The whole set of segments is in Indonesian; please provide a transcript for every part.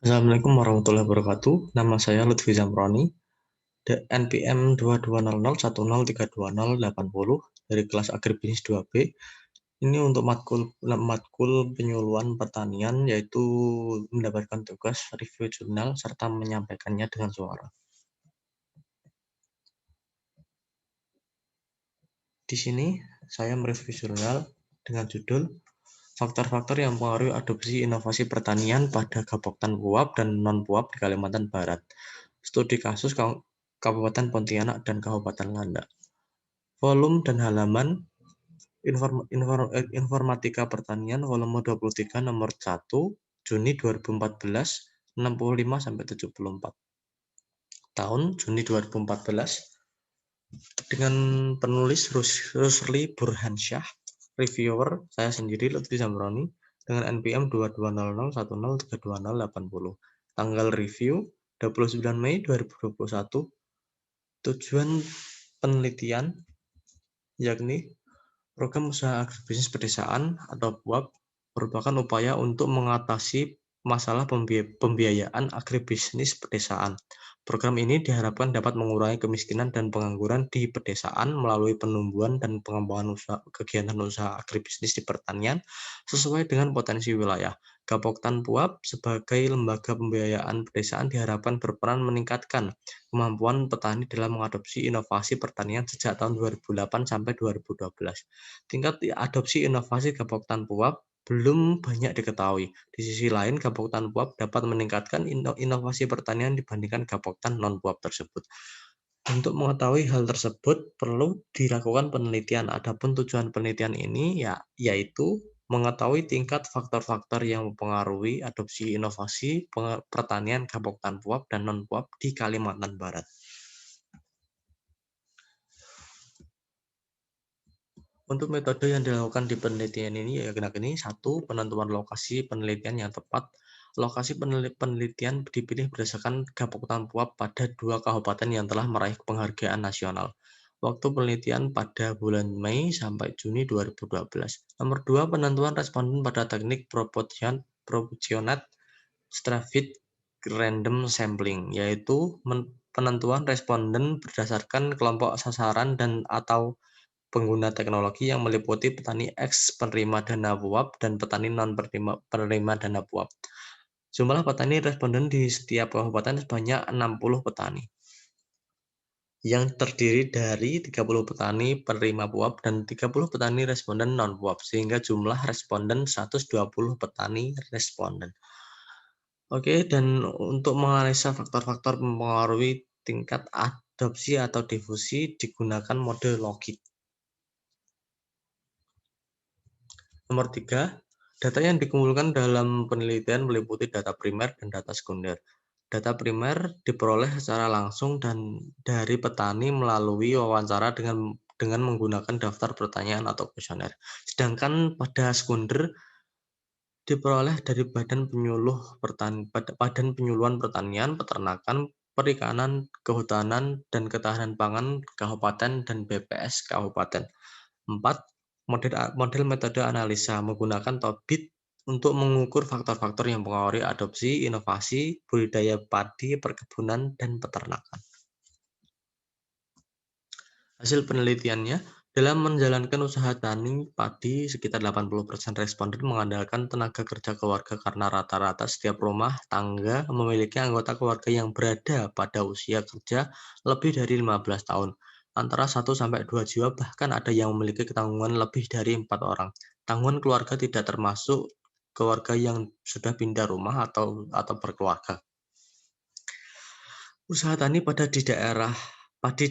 Assalamualaikum warahmatullahi wabarakatuh. Nama saya Lutfi Zamroni, NPM 220010320080 dari kelas Agribisnis 2B. Ini untuk matkul penyuluhan pertanian, yaitu mendapatkan tugas review jurnal serta menyampaikannya dengan suara. Di sini saya mereview jurnal dengan judul Faktor-faktor yang mempengaruhi adopsi inovasi pertanian pada Gapoktan Puap dan non-Puap di Kalimantan Barat. Studi kasus Kabupaten Pontianak dan Kabupaten Landak. Volume dan halaman Informatika Pertanian volume 23 nomor 1 Juni 2014 65 sampai 74. Tahun Juni 2014 dengan penulis Rusli Burhansyah, reviewer saya sendiri Lutfi Zamroni dengan NPM 220010320080. Tanggal review 29 Mei 2021. Tujuan penelitian yakni program usaha agribisnis pedesaan atau PUAP merupakan upaya untuk mengatasi masalah pembiayaan agribisnis pedesaan. Program ini diharapkan dapat mengurangi kemiskinan dan pengangguran di pedesaan melalui penumbuhan dan pengembangan kegiatan usaha agribisnis di pertanian sesuai dengan potensi wilayah. Gapoktan Puap sebagai lembaga pembiayaan pedesaan diharapkan berperan meningkatkan kemampuan petani dalam mengadopsi inovasi pertanian sejak tahun 2008 sampai 2012. Tingkat adopsi inovasi Gapoktan Puap belum banyak diketahui. Di sisi lain, Gapoktan Puap dapat meningkatkan inovasi pertanian dibandingkan Gapoktan non-Puap tersebut. Untuk mengetahui hal tersebut, perlu dilakukan penelitian. Adapun tujuan penelitian ini yaitu mengetahui tingkat faktor-faktor yang mempengaruhi adopsi inovasi pertanian Gapoktan Puap dan non-Puap di Kalimantan Barat. Untuk metode yang dilakukan di penelitian ini satu, penentuan lokasi penelitian yang tepat. Lokasi penelitian dipilih berdasarkan Gapoktan Puap pada 2 kabupaten yang telah meraih penghargaan nasional. Waktu penelitian pada bulan Mei sampai Juni 2012. Nomor 2, penentuan responden pada teknik proportionate stratified random sampling, yaitu penentuan responden berdasarkan kelompok sasaran dan atau pengguna teknologi yang meliputi petani X penerima dana PUAP dan petani non-penerima dana PUAP. Jumlah petani responden di setiap kabupaten sebanyak 60 petani, yang terdiri dari 30 petani penerima PUAP dan 30 petani responden non-PUAP, sehingga jumlah responden 120 petani responden. Oke, dan untuk menganalisa faktor-faktor mempengaruhi tingkat adopsi atau difusi digunakan model logik. Nomor 3, data yang dikumpulkan dalam penelitian meliputi data primer dan data sekunder. Data primer diperoleh secara langsung dan dari petani melalui wawancara dengan menggunakan daftar pertanyaan atau kuesioner. Sedangkan pada sekunder diperoleh dari Badan Penyuluhan Pertanian, Peternakan, Perikanan, Kehutanan, dan Ketahanan Pangan Kabupaten dan BPS Kabupaten. 4. Model metode analisa menggunakan Tobit untuk mengukur faktor-faktor yang mempengaruhi adopsi, inovasi, budidaya padi, perkebunan, dan peternakan. Hasil penelitiannya, dalam menjalankan usaha tani padi, sekitar 80% responden mengandalkan tenaga kerja keluarga karena rata-rata setiap rumah tangga memiliki anggota keluarga yang berada pada usia kerja lebih dari 15 tahun. Antara 1-2 jiwa, bahkan ada yang memiliki ketanggungan lebih dari 4 orang. Tanggungan keluarga tidak termasuk keluarga yang sudah pindah rumah atau berkeluarga. Usaha tani padi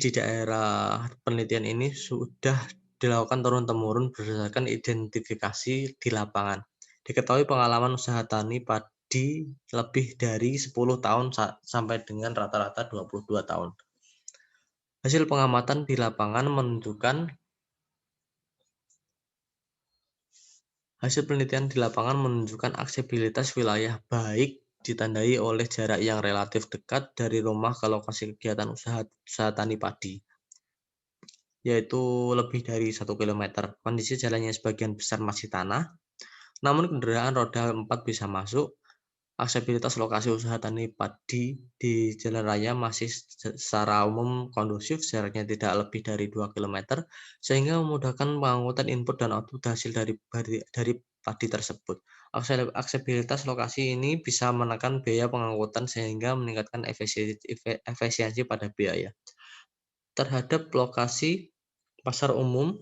di daerah penelitian ini sudah dilakukan turun-temurun berdasarkan identifikasi di lapangan. Diketahui pengalaman usaha tani padi lebih dari 10 tahun sampai dengan rata-rata 22 tahun. Hasil pengamatan di lapangan menunjukkan aksesibilitas wilayah baik ditandai oleh jarak yang relatif dekat dari rumah ke lokasi kegiatan usaha tani padi, yaitu lebih dari 1 km. Kondisi jalannya sebagian besar masih tanah, namun kendaraan roda 4 bisa masuk. Aksesibilitas lokasi usaha tani padi di jalan raya masih secara umum kondusif, jaraknya tidak lebih dari 2 km, sehingga memudahkan pengangkutan input dan output hasil dari padi tersebut. Aksesibilitas lokasi ini bisa menekan biaya pengangkutan sehingga meningkatkan efisiensi pada biaya. Terhadap lokasi pasar umum,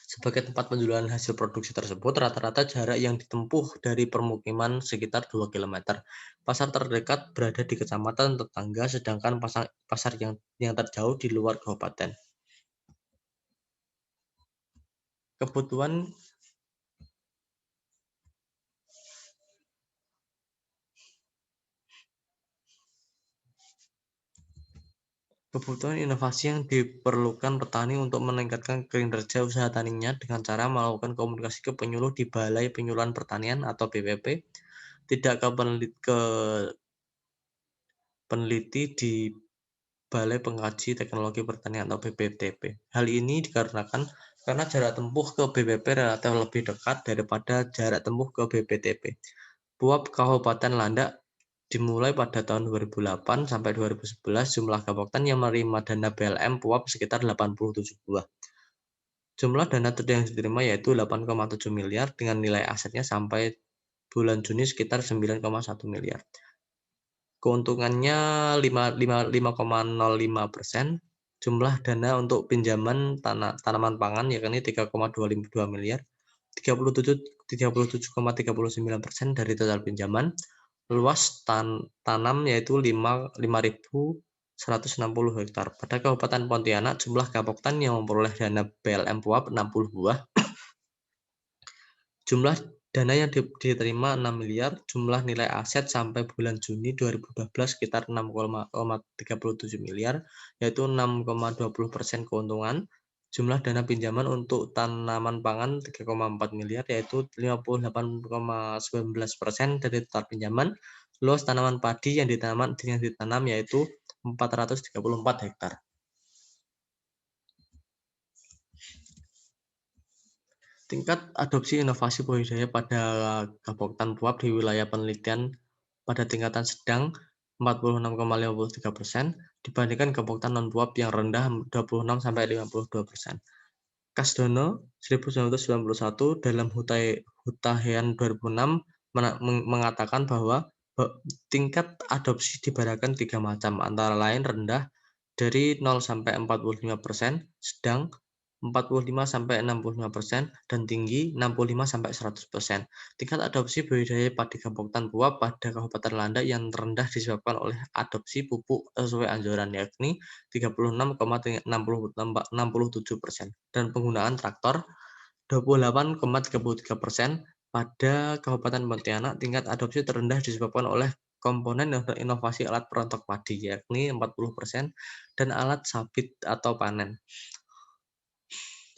sebagai tempat penjualan hasil produksi tersebut, rata-rata jarak yang ditempuh dari permukiman sekitar 2 km. Pasar terdekat berada di kecamatan tetangga, sedangkan pasar yang terjauh di luar kabupaten. Kebutuhan inovasi yang diperlukan petani untuk meningkatkan kinerja usaha taninya dengan cara melakukan komunikasi ke penyuluh di Balai Penyuluhan Pertanian atau BPP, tidak ke peneliti di Balai Pengkaji Teknologi Pertanian atau BPTP. Hal ini dikarenakan karena jarak tempuh ke BPP relatif lebih dekat daripada jarak tempuh ke BPTP. PUAP Kabupaten Landak dimulai pada tahun 2008 sampai 2011, jumlah kabupaten yang menerima dana BLM PUAP sekitar 87 buah. Jumlah dana yang diterima yaitu 8,7 miliar dengan nilai asetnya sampai bulan Juni sekitar 9,1 miliar. Keuntungannya 5,05%. Jumlah dana untuk pinjaman tanaman pangan yakni 3,2 miliar, 37,39% dari total pinjaman. Luas tanam yaitu 5.160 hektar. Pada Kabupaten Pontianak, jumlah kabupaten yang memperoleh dana BLM PUAP 60 buah. Jumlah dana yang diterima 6 miliar, jumlah nilai aset sampai bulan Juni 2012 sekitar 6,37 miliar, yaitu 6,20% keuntungan. Jumlah dana pinjaman untuk tanaman pangan 3,4 miliar, yaitu 58,19% dari total pinjaman. Luas tanaman padi yang ditanam yaitu 434 hektar. Tingkat adopsi inovasi budidaya pada Kabupaten PUAP di wilayah penelitian pada tingkatan sedang 46,53% dibandingkan Kabupaten non-PUAP yang rendah 26-52%. Kasdono 1991 dalam Hutahean 2006 mengatakan bahwa tingkat adopsi dibedakan 3 macam, antara lain rendah dari 0-45%, sedang 45-65%, dan tinggi 65-100%. Tingkat adopsi budidaya padi Kabupaten PUAP pada Kabupaten Landak yang rendah disebabkan oleh adopsi pupuk sesuai anjuran yakni 36,67% dan penggunaan traktor 28,33%. Pada Kabupaten Pontianak, tingkat adopsi terendah disebabkan oleh komponen inovasi alat perontok padi yakni 40% dan alat sabit atau panen.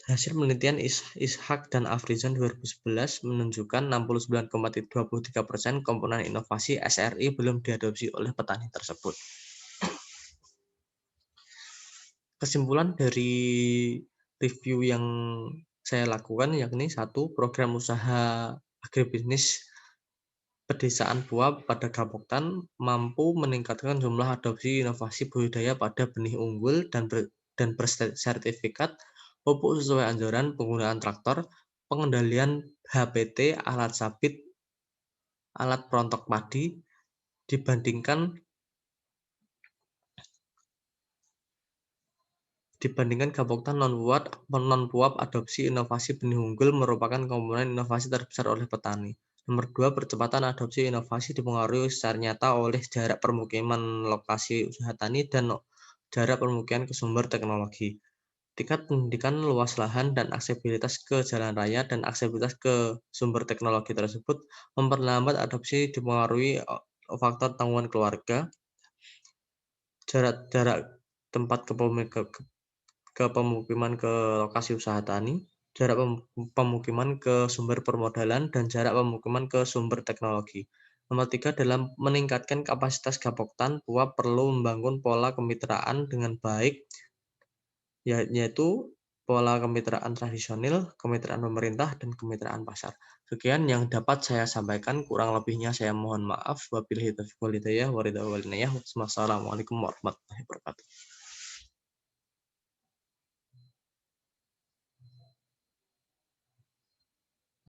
Hasil penelitian Ishak dan Afrizan 2011 menunjukkan 69,23% komponen inovasi SRI belum diadopsi oleh petani tersebut. Kesimpulan dari review yang saya lakukan yakni 1. Program usaha agribisnis pedesaan PUAP pada Kabupaten mampu meningkatkan jumlah adopsi inovasi budidaya pada benih unggul dan bersertifikat, pupuk sesuai anjuran, penggunaan traktor, pengendalian HPT, alat sabit, alat perontok padi, dibandingkan Kabupaten non-PUAP, adopsi inovasi benih unggul merupakan komponen inovasi terbesar oleh petani. Nomor 2, percepatan adopsi inovasi dipengaruhi secara nyata oleh jarak permukiman lokasi usaha tani dan jarak permukiman ke sumber teknologi. Tingkat pendidikan, luas lahan, dan aksesibilitas ke jalan raya dan aksesibilitas ke sumber teknologi tersebut memperlambat adopsi dipengaruhi faktor tanggungan keluarga, jarak tempat ke pemukiman ke lokasi usaha tani, jarak pemukiman ke sumber permodalan, dan jarak pemukiman ke sumber teknologi. Nomor 3, dalam meningkatkan kapasitas Kabupaten PUAP perlu membangun pola kemitraan dengan baik, yaitu pola kemitraan tradisional, kemitraan pemerintah, dan kemitraan pasar. Sekian yang dapat saya sampaikan, kurang lebihnya saya mohon maaf. Wabillahi taufiq wal hidayah. Wassalamualaikum warahmatullahi wabarakatuh.